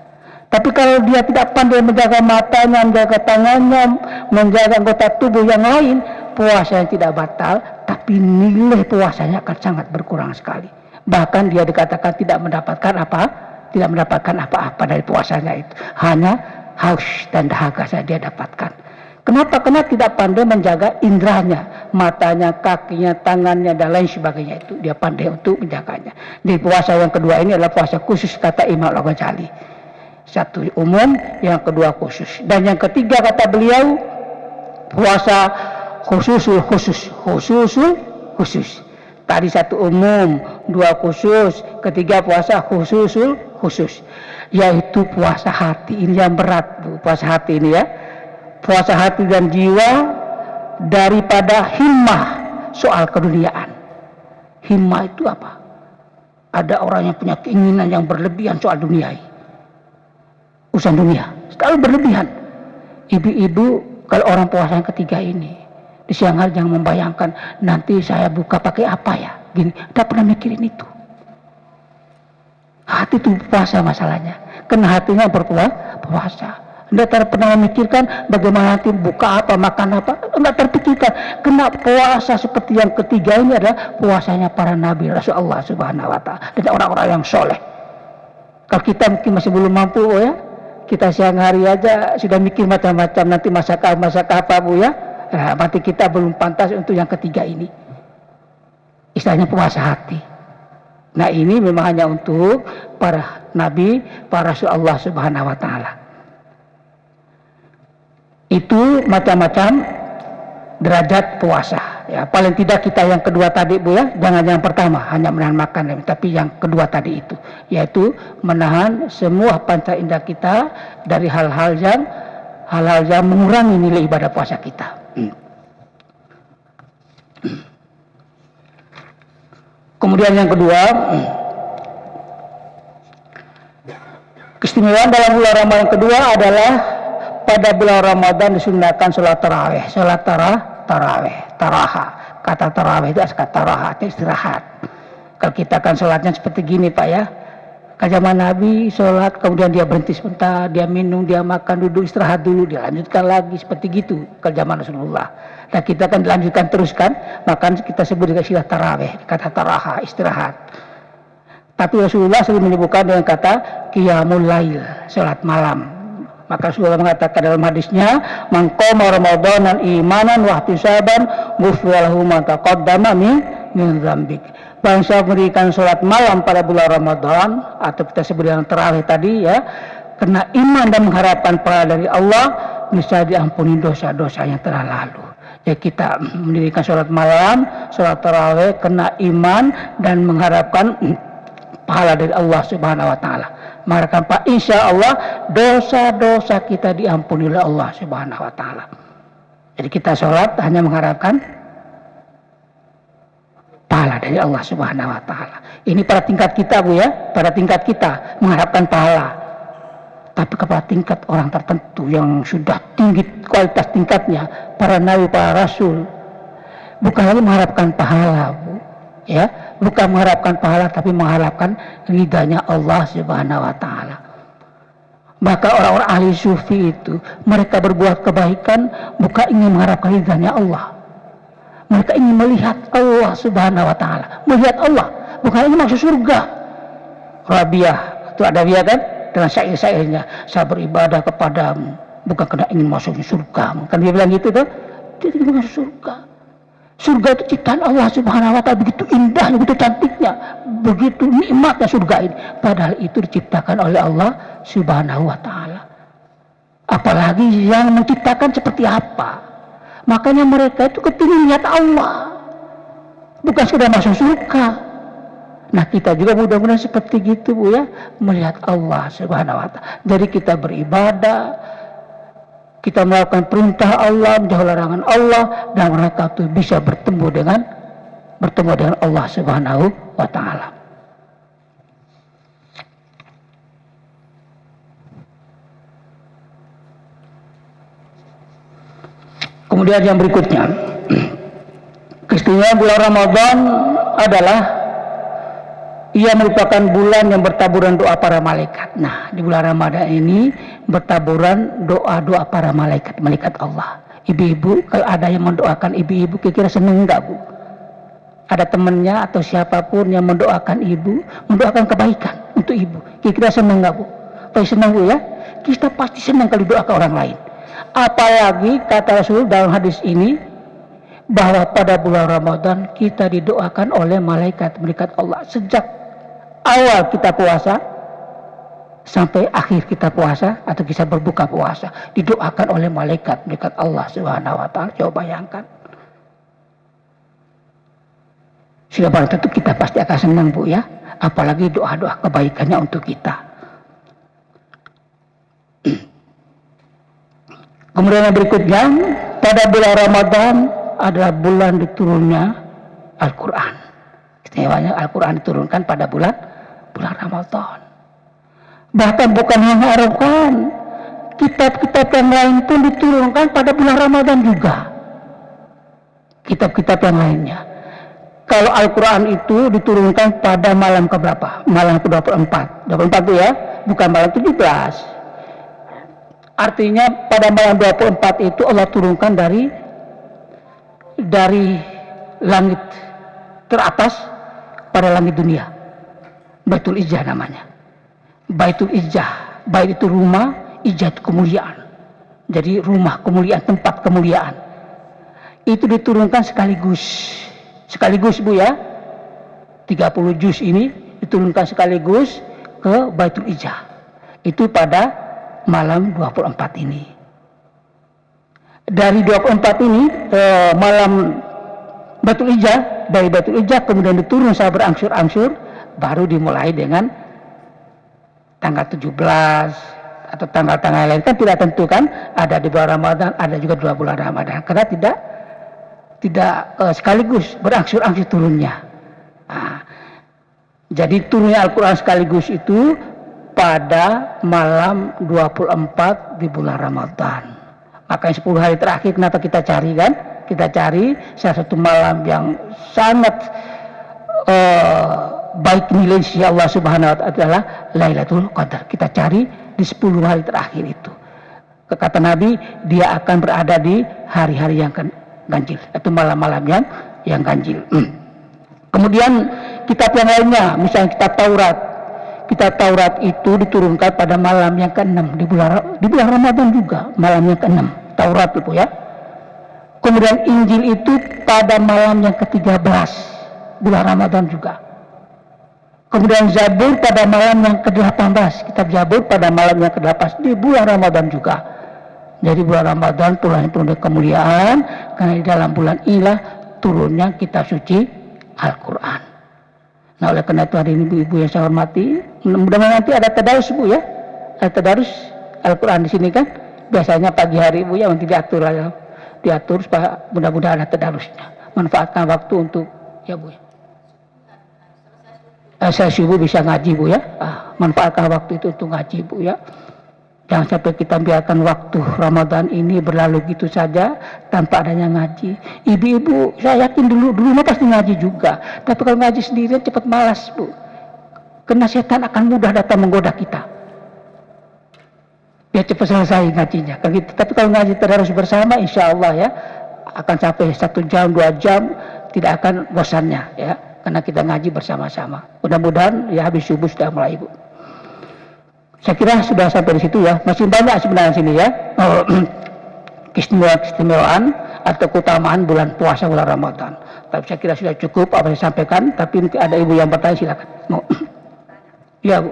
Tapi kalau dia tidak pandai menjaga matanya, menjaga tangannya, menjaga anggota tubuh yang lain, puasanya tidak batal, tapi nilai puasanya akan sangat berkurang sekali. Bahkan dia dikatakan tidak mendapatkan apa-apa dari puasanya itu. Hanya haus dan dahaga saja dia dapatkan. Kenapa? Karena tidak pandai menjaga indranya, matanya, kakinya, tangannya, dan lain sebagainya itu. Dia pandai untuk menjaganya. Di puasa yang kedua ini adalah puasa khusus, kata Imam Al-Ghazali. Satu umum, yang kedua khusus. Dan yang ketiga kata beliau, puasa khususul khusus. Tadi satu umum, dua khusus, ketiga puasa khususul khusus. Yaitu puasa hati. Ini yang berat, Bu. Puasa hati ini ya. Puasa hati dan jiwa daripada himmah soal keduniaan. Himmah itu apa? Ada orang yang punya keinginan yang berlebihan soal dunia. Urusan dunia, selalu berlebihan. Ibu-ibu, kalau orang puasa yang ketiga ini, di siang hari jangan membayangkan nanti saya buka pakai apa ya. Gini, tidak pernah mikirin itu. Hati itu puasa masalahnya. Karena hatinya berpuasa. Tidak pernah memikirkan bagaimana nanti buka apa, makan apa. Tidak terpikirkan. Karena puasa seperti yang ketiga ini adalah puasanya para nabi Rasulullah Subhanahu wa ta'ala. Dan orang-orang yang soleh. Kalau kita mungkin masih belum mampu, ya. Kita siang hari aja sudah mikir macam-macam. Nanti masak apa, Bu, ya. Nah, berarti kita belum pantas untuk yang ketiga ini. Istilahnya puasa hati. Nah, ini memang hanya untuk para nabi, para Rasul Allah Subhanahu wa ta'ala. Itu macam-macam derajat puasa. Ya, paling tidak kita yang kedua tadi, Bu, ya, jangan yang pertama hanya menahan makan, tapi yang kedua tadi itu, yaitu menahan semua panca indera kita dari hal-hal yang mengurangi nilai ibadah puasa kita. Kemudian yang kedua, keistimewaan dalam bulan Ramadan yang kedua adalah pada bulan Ramadan disunahkan sholat tarawih. Sholat taraha. Kata tarawih itu kata taraha, itu istirahat. Kalau kita kan sholatnya seperti gini, Pak, ya. Ke zaman Nabi sholat, kemudian dia berhenti sebentar, dia minum, dia makan, duduk, istirahat dulu, dia lanjutkan lagi seperti gitu. Ke zaman Rasulullah. Dan kita kan dilanjutkan terus kan, maka kita sebut dengan istilah tarawih, kata taraha, istirahat. Tapi Rasulullah sering menyebutkan dengan kata qiyamul lail, sholat malam. Maka Rasulullah mengatakan dalam hadisnya, man qama ramadanan imanan wa ihtisaban ghufira lahu ma taqaddama min dzambik. Bangsa mendirikan sholat malam pada bulan Ramadan, atau kita sebut dengan tarawih tadi, ya, karena iman dan mengharapkan pahala dari Allah, bisa diampuni dosa-dosa yang telah lalu. Jadi kita mendirikan sholat malam, sholat tarawih karena iman dan mengharapkan pahala dari Allah Subhanahu wa ta'ala. Maka Pak, insya Allah dosa-dosa kita diampuni oleh Allah Subhanahu wa ta'ala. Jadi kita sholat hanya mengharapkan pahala dari Allah Subhanahu wa ta'ala. Ini pada tingkat kita, Bu, ya, pada tingkat kita mengharapkan pahala. Tapi kepada tingkat orang tertentu yang sudah tinggi kualitas tingkatnya, para nabi, para rasul, bukan lagi mengharapkan pahala, Bu, ya, bukan mengharapkan pahala, tapi mengharapkan ridhanya Allah Subhanahu wa ta'ala. Maka orang-orang ahli sufi itu, mereka berbuat kebaikan bukan ingin mengharapkan ridhanya Allah. Mereka ingin melihat Allah Subhanahu wa ta'ala, melihat Allah, bukan ingin masuk surga. Rabiah itu ada dia kan, dengan syair-syairnya, saya beribadah kepadamu bukan karena ingin masuk surga. Kan dia bilang gitu tuh, dia ingin masuk surga. Surga itu ciptaan Allah Subhanahu wa ta'ala, begitu indahnya, begitu cantiknya, begitu nikmatnya surga ini. Padahal itu diciptakan oleh Allah Subhanahu wa ta'ala. Apalagi yang menciptakan seperti apa. Makanya mereka itu kepingin lihat Allah, bukan sekedar masuk surga. Nah, kita juga mudah-mudahan seperti gitu, Bu, ya, melihat Allah Subhanahu wa ta'ala. Jadi kita beribadah, kita melakukan perintah Allah, menjauhi larangan Allah, dan mereka itu bisa bertemu dengan Allah Subhanahu wa ta'ala. Kemudian yang berikutnya, keistimewaan bulan Ramadan adalah ia merupakan bulan yang bertaburan doa para malaikat. Nah, di bulan Ramadan ini bertaburan doa-doa para malaikat Allah. Ibu-ibu, kalau ada yang mendoakan ibu-ibu, kira-kira senang enggak, Bu? ada temannya atau siapapun yang mendoakan ibu, mendoakan kebaikan untuk ibu, kira-kira senang nggak Bu? Pasti senang Bu ya? Kita pasti senang kalau doakan orang lain. Apalagi kata Rasul dalam hadis ini, bahwa pada bulan Ramadan kita didoakan oleh malaikat Allah sejak awal kita puasa sampai akhir kita puasa atau kita berbuka puasa, didoakan oleh malaikat Allah Subhanahu wa taala. Coba bayangkan. Sudah barang tentu kita pasti akan senang Bu ya, apalagi doa-doa kebaikannya untuk kita. Kemudian yang berikutnya, pada bulan Ramadan adalah bulan diturunnya Al-Quran. Istimewanya Al-Quran diturunkan pada bulan Ramadan. Bahkan bukan hanya Al-Quran, kitab-kitab yang lain pun diturunkan pada bulan Ramadan juga. Kitab-kitab yang lainnya. Kalau Al-Quran itu diturunkan pada malam keberapa? Malam ke-24. 24 itu ya, bukan malam 17. Artinya pada malam 24 itu Allah turunkan dari langit teratas pada langit dunia. Baitul Izzah namanya. Baitul Izzah. Bait itu rumah, Izzah itu kemuliaan. Jadi rumah kemuliaan, tempat kemuliaan. Itu diturunkan sekaligus Bu ya. 30 juz ini diturunkan sekaligus ke Baitul Izzah. Itu pada malam 24 ini. Dari 24 ini malam Baitul Izzah, dari Baitul Izzah kemudian diturun secara berangsur-angsur, baru dimulai dengan tanggal 17 atau tanggal-tanggal lain, kan tidak tentu kan, ada di bulan Ramadan, ada juga di bulan Ramadan, karena tidak sekaligus, berangsur-angsur turunnya. Nah, jadi turunnya Al-Quran sekaligus itu pada malam 24 di bulan Ramadan. Makanya 10 hari terakhir kenapa kita cari kan? Kita cari salah satu malam yang sangat baik nilai sisi Allah Subhanahu wa taala adalah Lailatul Qadar. Kita cari di 10 hari terakhir itu. Kata Nabi, dia akan berada di hari-hari yang ganjil, atau malam-malam yang ganjil. Kemudian kitab yang lainnya, misalnya kitab Taurat. Kitab Taurat itu diturunkan pada malam yang ke-6 di bulan Ramadan juga, malam yang ke-6. Taurat itu ya. Kemudian Injil itu pada malam yang ke-13 bulan Ramadan juga. Kemudian Zabur pada malam yang ke-18, kitab Zabur pada malam yang ke-18 di bulan Ramadan juga. Jadi bulan Ramadan bulan penuh kemuliaan, karena di dalam bulan inilah turunnya kitab suci Al-Quran. Nah, oleh karena itu hari ini ibu-ibu yang saya hormati, mudah-mudahan nanti ada tadarus Bu ya, ada tadarus Al-Quran di sini kan. Biasanya pagi hari Bu ya, nanti diatur supaya mudah-mudahan ada tadarusnya. Manfaatkan waktu untuk ya Bu ya. Saya subuh bisa ngaji Bu ya, manfaatkan waktu itu untuk ngaji Bu ya. Jangan sampai kita biarkan waktu Ramadan ini berlalu gitu saja tanpa adanya ngaji. Ibu-ibu, saya yakin dulu mah pasti ngaji juga. Tapi kalau ngaji sendirian cepat malas Bu. Karena setan akan mudah datang menggoda kita. Biar cepat selesai ngajinya. Tapi kalau ngaji terus bersama, insya Allah ya akan sampai 1 jam, 2 jam, tidak akan bosannya ya. Karena kita ngaji bersama-sama. Mudah-mudahan ya habis subuh sudah mulai Bu. Saya kira sudah sampai di situ ya. Masih banyak sebenarnya sini ya. Keistimewaan atau keutamaan bulan puasa bulan Ramadan. Tapi saya kira sudah cukup apa yang saya sampaikan. Tapi mungkin ada ibu yang bertanya, silakan. Ya Bu.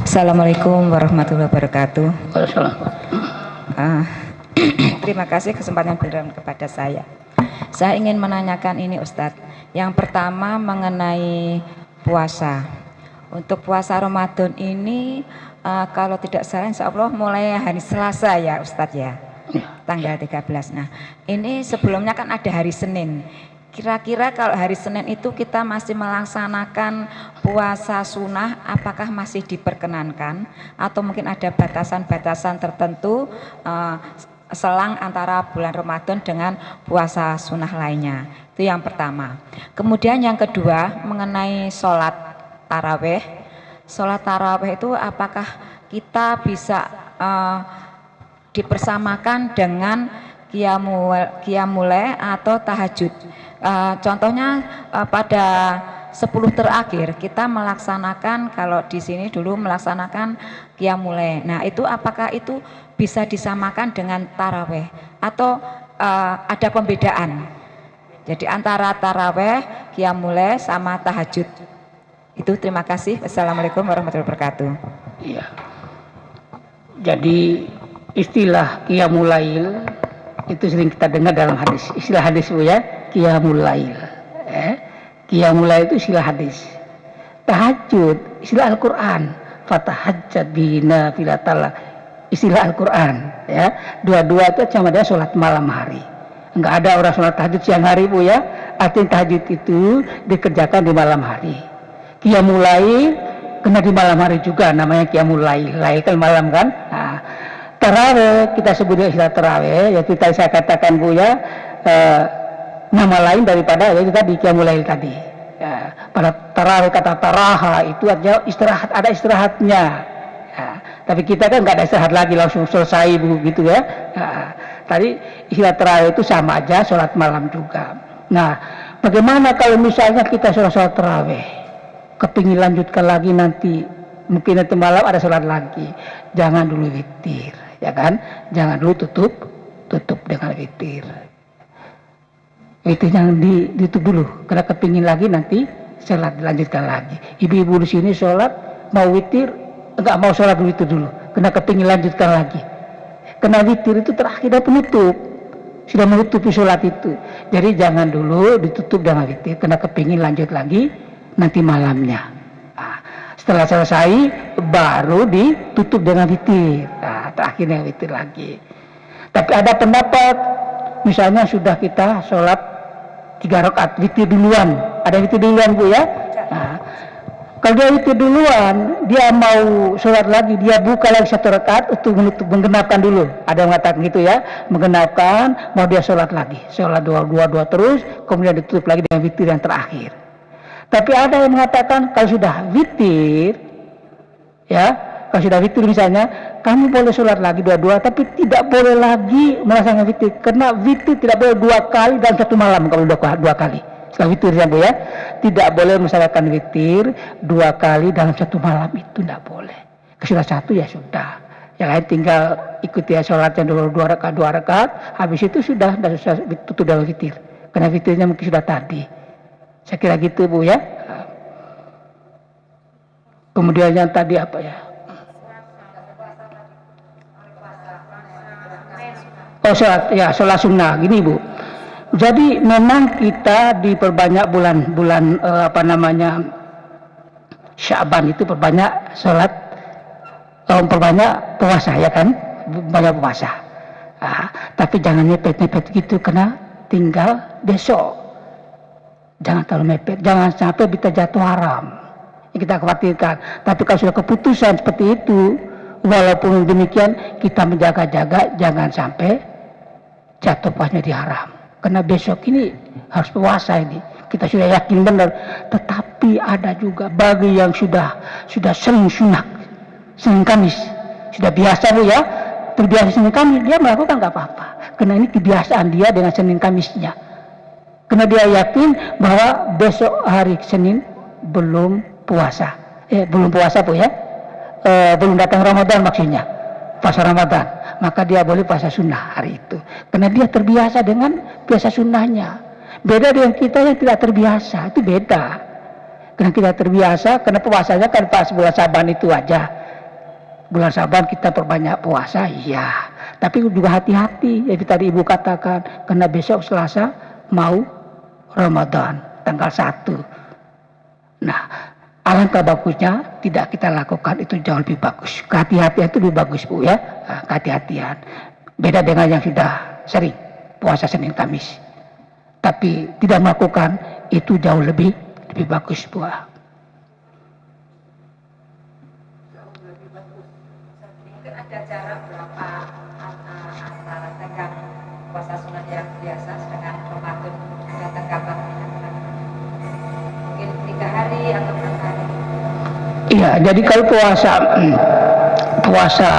Assalamualaikum warahmatullahi wabarakatuh. Waalaikumsalam. Terima kasih kesempatan yang diberikan kepada saya. Saya ingin menanyakan ini Ustadz. Yang pertama mengenai puasa. Untuk puasa Ramadan ini kalau tidak salah insya Allah mulai hari Selasa ya Ustadz ya. Tanggal 13. Nah ini sebelumnya kan ada hari Senin. Kira-kira kalau hari Senin itu kita masih melaksanakan puasa sunnah, apakah masih diperkenankan atau mungkin ada batasan-batasan tertentu selang antara bulan Ramadan dengan puasa sunnah lainnya? Itu yang pertama. Kemudian yang kedua mengenai sholat. taraweh. Sholat taraweh itu apakah kita bisa dipersamakan dengan qiyamul atau tahajud? Contohnya pada 10 terakhir kita melaksanakan, kalau di sini dulu melaksanakan qiyamul. Nah, itu apakah itu bisa disamakan dengan taraweh atau ada pembedaan? Jadi antara taraweh, qiyamul sama tahajud. Itu, terima kasih. Assalamualaikum warahmatullahi wabarakatuh. Iya. Jadi istilah qiyamul lail itu sering kita dengar dalam hadis. Istilah hadis Bu ya, qiyamul lail. Qiyamul lail itu istilah hadis. Tahajud istilah Al-Qur'an. Fatahajjat bina filatallah. Istilah Al-Qur'an ya. Dua-dua itu sama dia sholat malam hari. Enggak ada orang sholat tahajud siang hari Bu ya. Artinya tahajud itu dikerjakan di malam hari. Qiyamul lail kena di malam hari juga, namanya qiyamul lail. Lail kan malam kan. Nah, tarawih kita sebut istilah tarawih, yaitu tadi saya katakan Bu ya, nama lain daripada yaitu tadi qiyamul lail tadi. Ya, pada tarawih kata taraha itu aja istirahat, ada istirahatnya. Ya, tapi kita kan nggak ada istirahat lagi, langsung selesai Bu gitu ya. Nah, tadi istilah tarawih itu sama aja sholat malam juga. Nah, bagaimana kalau misalnya kita sholat tarawih, kepingin lanjutkan lagi nanti, mungkin nanti malam ada sholat lagi, jangan dulu witir, ya kan? Jangan dulu tutup dengan witir. Witir jangan ditutup dulu, karena kepingin lagi nanti sholat dilanjutkan lagi. Ibu-ibu di sini sholat mau witir, enggak mau sholat witir dulu, karena kepingin lanjutkan lagi. Karena witir itu terakhir dan penutup, sudah menutupi sholat itu. Jadi jangan dulu ditutup dengan witir, karena kepingin lanjut lagi nanti malamnya. Nah, setelah selesai baru ditutup dengan witir. Nah, terakhirnya witir lagi. Tapi ada pendapat, misalnya sudah kita sholat 3 rakaat witir duluan. Ada witir duluan Bu ya. Nah, kalau dia witir duluan, dia mau sholat lagi, dia buka lagi 1 rakaat untuk menutup, menggenapkan dulu. Ada yang mengatakan gitu ya, menggenapkan, mau dia sholat lagi, sholat dua terus, kemudian ditutup lagi dengan witir yang terakhir. Tapi ada yang mengatakan kalau sudah witir, ya, kalau sudah witir misalnya, kamu boleh sholat lagi dua-dua, tapi tidak boleh lagi melaksanakan witir, karena witir tidak boleh 2 kali dalam 1 malam. Kalau 2 kali, setelah witir ya Bu ya, tidak boleh melaksanakan witir 2 kali dalam 1 malam, itu tidak boleh. Sudah 1 ya sudah, yang lain tinggal ikuti ya sholat yang 2 rakaat, habis itu sudah tutup dalam witir, karena witirnya mungkin sudah tadi. Saya kira gitu Bu ya. Kemudian yang tadi apa ya? Oh sholat sunnah gini Bu. Jadi memang kita diperbanyak bulan Sya'ban itu perbanyak sholat, perbanyak puasa ya kan, banyak puasa. Tapi jangan mepet-mepet gitu, karena tinggal besok. Jangan terlalu mepet, jangan sampai kita jatuh haram. Yang kita khawatirkan. Tapi kalau sudah keputusan seperti itu, walaupun demikian kita menjaga-jaga jangan sampai jatuh pasnya di haram. Karena besok ini harus puasa ini. Kita sudah yakin benar. Tetapi ada juga bagi yang sudah sering sunat, Senin Kamis, sudah biasa Bu ya, terbiasa Senin Kamis, dia melakukan nggak apa-apa. Karena ini kebiasaan dia dengan Senin Kamisnya. Karena dia yakin bahwa besok hari Senin belum puasa. Belum puasa Bu ya. Belum datang Ramadan maksudnya. Puasa Ramadan. Maka dia boleh puasa sunnah hari itu. Karena dia terbiasa dengan puasa sunnahnya. Beda dengan kita yang tidak terbiasa. Itu beda. Karena kita terbiasa, karena puasanya kan pas bulan Saban itu aja. Bulan Saban kita perbanyak puasa, iya. Tapi juga hati-hati. Jadi tadi Ibu katakan, karena besok Selasa mau Ramadan tanggal 1. Nah, alangkah bagusnya tidak kita lakukan, itu jauh lebih bagus. Kehati-hatian itu lebih bagus Bu ya. Kehati-hatian. Beda dengan yang sudah sering puasa Senin Kamis. Tapi tidak melakukan, itu jauh lebih bagus Bu. Mungkin ada jarak berapa antara tenggang puasa sunat yang biasa dengan Ramadan datang kapan? Mungkin 3 hari atau berapa hari? Iya, jadi kalau puasa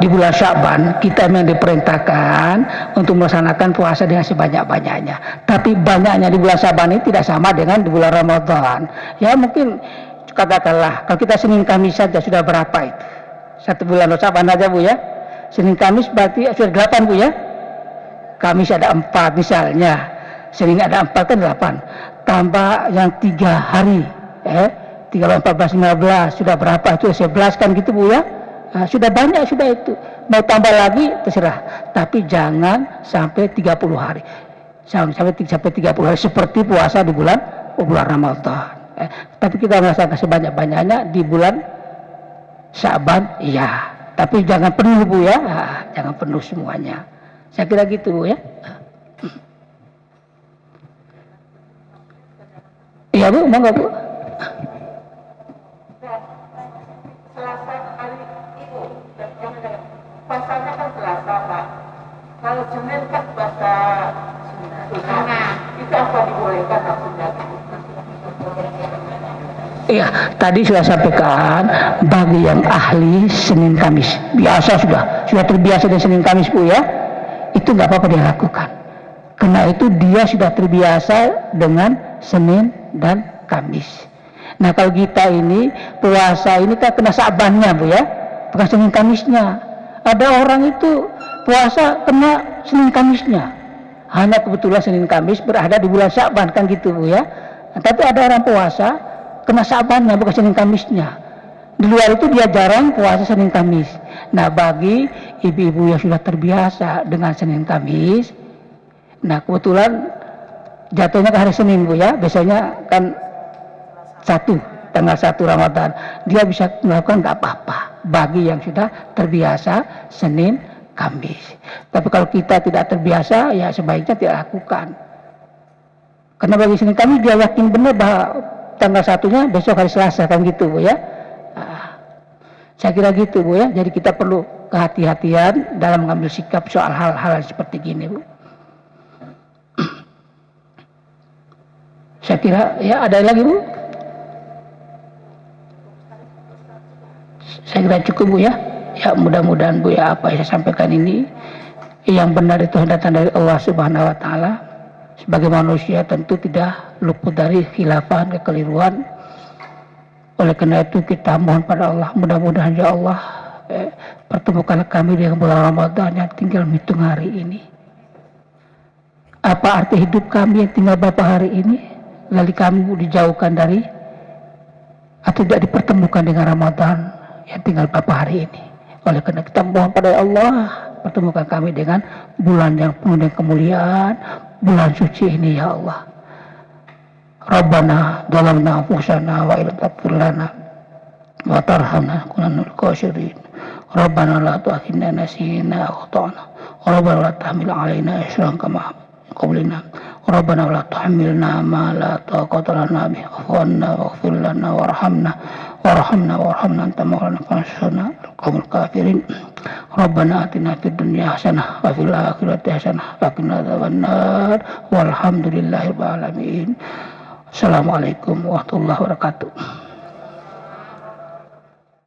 di bulan Sya'ban, kita memang diperintahkan untuk melaksanakan puasa dengan sebanyak-banyaknya. Tapi banyaknya di bulan Sya'ban ini tidak sama dengan di bulan Ramadan. Ya mungkin katakanlah kalau kita Senin Kamis saja sudah berapa itu? Satu bulan Sya'ban aja Bu ya. Senin Kamis berarti sudah 8 Bu ya. Kamis ada 4 misalnya. Senin ada 4 kan 8. Tambah yang 3 hari 13, 14, 15 sudah berapa itu 11 kan gitu Bu ya. Nah, sudah banyak sudah itu. Mau tambah lagi terserah. Tapi jangan sampai 30 hari. Sampai 30 hari seperti puasa di bulan Ramadan. Tapi kita merasakan sebanyak-banyaknya di bulan Sya'ban, iya. Tapi jangan penuh Bu ya. Nah, jangan penuh semuanya. Saya kira gitu Bu ya. Iya Bu, monggo Bu. Selasa hari Ibu, puasanya kan Selasa Pak. Kalau Senin kan puasa Sunnah. Itu apa dibolehkan maksudnya? Iya, tadi sudah sampaikan bagi yang ahli Senin Kamis biasa sudah terbiasa dengan Senin Kamis Bu ya, itu nggak apa-apa dia lakukan. Karena itu dia sudah terbiasa dengan Senin dan Kamis. Nah kalau kita ini puasa ini kan kena Sya'bannya Bu ya, bukan Senin Kamisnya. Ada orang itu puasa kena Senin Kamisnya, hanya kebetulan Senin Kamis berada di bulan Sya'ban kan gitu Bu ya. Nah, tapi ada orang puasa kena Sya'bannya bukan Senin Kamisnya. Di luar itu dia jarang puasa Senin Kamis. Nah bagi ibu-ibu yang sudah terbiasa dengan Senin Kamis, nah kebetulan jatuhnya ke hari Senin Bu ya, biasanya kan tanggal 1 Ramadan, dia bisa melakukan nggak apa-apa bagi yang sudah terbiasa Senin Kamis. Tapi kalau kita tidak terbiasa ya sebaiknya tidak lakukan. Karena bagi Senin Kamis dia yakin benar bahwa tanggal 1-nya besok hari Selasa kan gitu Bu ya. Nah, saya kira gitu Bu ya. Jadi kita perlu kehati-hatian dalam mengambil sikap soal hal-hal seperti gini Bu. Saya kira ya ada lagi Bu. Saya kira cukup Bu ya. Ya mudah-mudahan Bu ya apa yang saya sampaikan ini yang benar itu datang dari Allah Subhanahu wa taala. Sebagai manusia tentu tidak luput dari khilafan, kekeliruan. Oleh karena itu kita mohon pada Allah, mudah-mudahan ya Allah pertemukan kami dengan bulan Ramadan yang tinggal hitung hari ini. Apa arti hidup kami yang tinggal beberapa hari ini? Lalu kami dijauhkan dari atau tidak dipertemukan dengan Ramadan yang tinggal beberapa hari ini. Oleh karena kita mohon pada Allah, pertemukan kami dengan bulan yang penuh dengan kemuliaan, bulan suci ini ya Allah. Rabbana dhalamna anfusana wa illam taghfir lana wa tarhamna kunanna minal khasirin. Rabbana la tu'akhidna nasina wa akhtana. Rabbana la tahmil 'alaina isran kama qablina. Rabbana la tuhammilna ma la taqata lana bihi wa'fu 'anna waghfir lana warhamna anta maulana fansurna al-qaumul kafirin. Rabbana atina fid dunya hasanah wa fil akhirati hasanah wa qina adzabannar. Walhamdulillahirabbil alamin. Assalamualaikum warahmatullahi wabarakatuh.